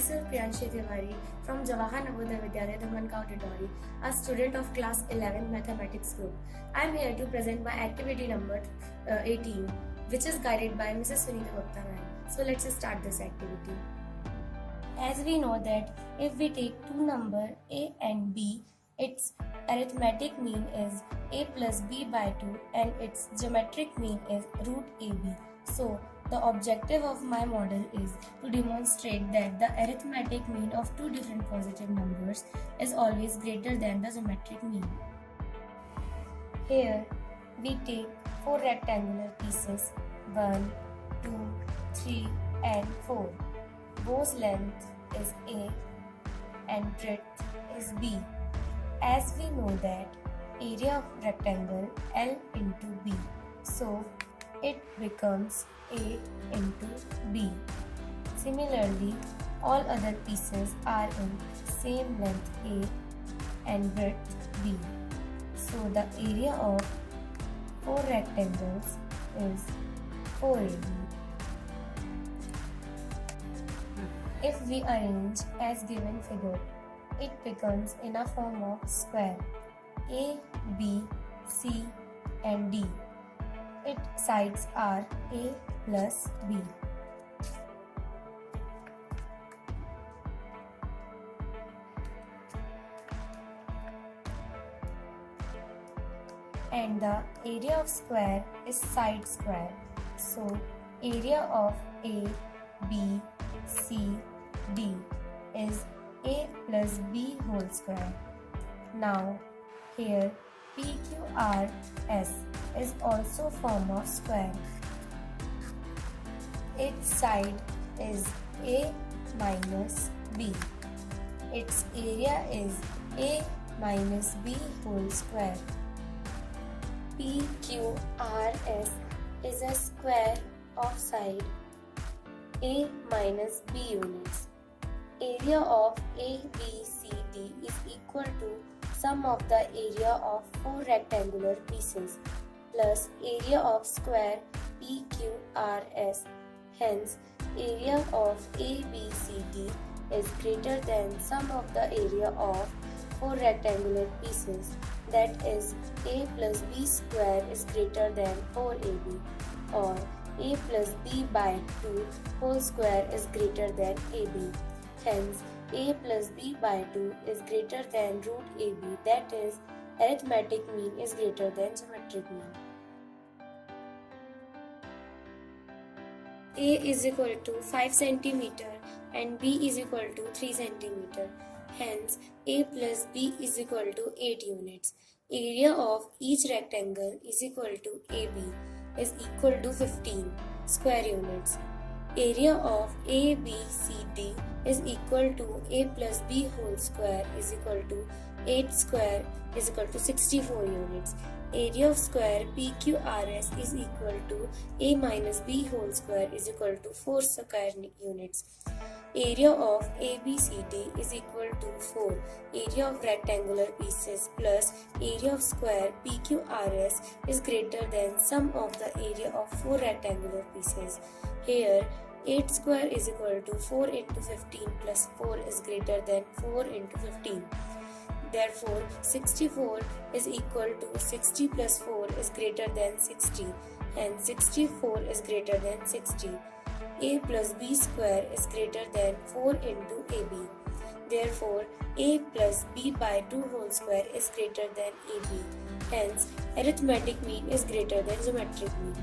myself Priyanshi Tiwari from Jawahar Navodaya Vidyalaya Dhammankau Tindori, a student of class 11 mathematics group. I am here to present my activity number 18, which is guided by Mrs. Sunita Gupta ma'am. So let's start this activity. As we know that if we take two numbers a and b, its arithmetic mean is a plus b by 2 and its geometric mean is root ab. So the objective of my model is to demonstrate that the arithmetic mean of two different positive numbers is always greater than the geometric mean. Here we take four rectangular pieces 1, 2, 3 and 4. Whose length is A and breadth is B. As we know that area of rectangle L into B, so it becomes A into B. Similarly, all other pieces are in same length A and breadth B. So the area of four rectangles is 4AB. If we arrange as given figure, it becomes in a form of square A, B, C and D. Its sides are A plus B. And the area of square is side square. So area of A, B, C, D is A plus B whole square. Now here PQRS is also form of square. Its side is A minus B. Its area is A minus B whole square. PQRS is a square of side A minus B units. Area of ABCD is equal to sum of the area of four rectangular pieces plus area of square PQRS. Hence, area of ABCD is greater than sum of the area of four rectangular pieces, that is A plus B square is greater than 4AB, or A plus B by 2 whole square is greater than AB. Hence, A plus B by 2 is greater than root AB, that is, arithmetic mean is greater than geometric mean. A is equal to 5 cm and B is equal to 3 cm. Hence, A plus B is equal to 8 units. Area of each rectangle is equal to AB is equal to 15 square units. Area of ABCD is equal to A plus B whole square is equal to 8 square is equal to 64 units. Area of square PQRS is equal to A minus B whole square is equal to 4 square units. Area of ABCD is equal to 4 area of rectangular pieces plus area of square PQRS is greater than sum of the area of 4 rectangular pieces. Here 8 square is equal to 4 into 15 plus 4 is greater than 4 into 15. Therefore 64 is equal to 60 plus 4 is greater than 60 and 64 is greater than 60. A plus B square is greater than 4 into AB. Therefore, A plus B by 2 whole square is greater than AB. Hence, arithmetic mean is greater than geometric mean.